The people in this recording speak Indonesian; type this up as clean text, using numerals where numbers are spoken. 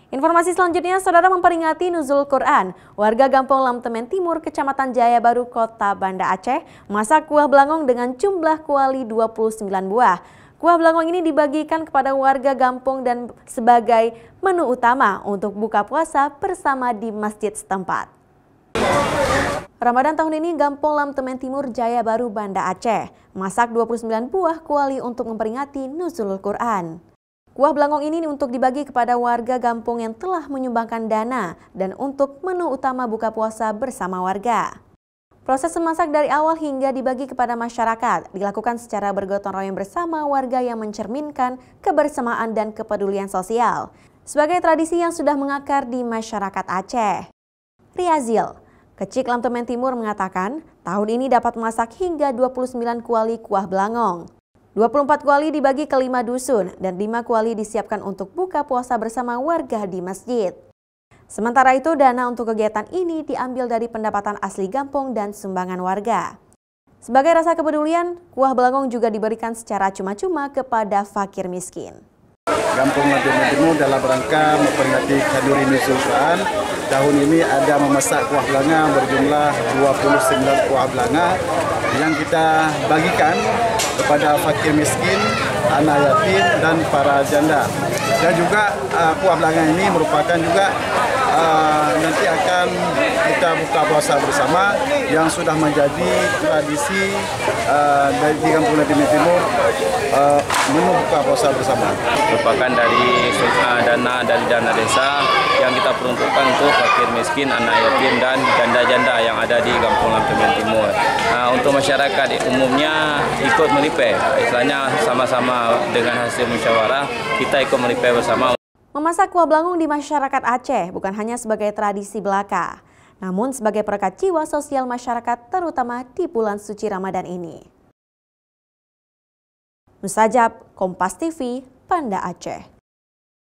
Informasi selanjutnya, saudara memperingati Nuzul Quran. Warga Gampong Lamtemen Timur, Kecamatan Jaya Baru, Kota Banda Aceh, masak kuah belangong dengan jumlah kuali 29 buah. Kuah belangong ini dibagikan kepada warga Gampong dan sebagai menu utama untuk buka puasa bersama di masjid setempat. Ramadan tahun ini Gampong Lamtemen Timur, Jaya Baru, Banda Aceh masak 29 buah kuali untuk memperingati Nuzul Quran. Kuah belangong ini untuk dibagi kepada warga Gampong yang telah menyumbangkan dana dan untuk menu utama buka puasa bersama warga. Proses memasak dari awal hingga dibagi kepada masyarakat dilakukan secara bergotong royong bersama warga yang mencerminkan kebersamaan dan kepedulian sosial sebagai tradisi yang sudah mengakar di masyarakat Aceh. Riazil, Kecik Lamtemen Timur mengatakan tahun ini dapat memasak hingga 29 kuali kuah belangong. 24 kuali dibagi ke 5 dusun dan 5 kuali disiapkan untuk buka puasa bersama warga di masjid. Sementara itu, dana untuk kegiatan ini diambil dari pendapatan asli Gampong dan sumbangan warga. Sebagai rasa kepedulian, kuah belangong juga diberikan secara cuma-cuma kepada fakir miskin. Gampong Lamtemen Timur dalam rangka memperingati Haduri Nuzul Quran, tahun ini ada memasak kuah belanga berjumlah 29 kuah belanga yang kita bagikan kepada fakir miskin, anak yatim, dan para janda. Dan juga kuah belanga ini merupakan juga nanti akan kita buka puasa bersama yang sudah menjadi tradisi di Gampong Lamtemen Timur, menu buka puasa bersama. Merupakan dari dana desa yang kita peruntukkan untuk fakir miskin, anak yatim, dan janda-janda yang ada di Gampong Lamtemen Timur. Untuk masyarakat umumnya ikut melipeh, istilahnya sama-sama dengan hasil musyawarah kita ikut melipeh bersama. Memasak kuah belangong di masyarakat Aceh bukan hanya sebagai tradisi belaka, namun sebagai perekat jiwa sosial masyarakat terutama di bulan suci Ramadan ini. Mustajab, Kompas TV, Banda Aceh.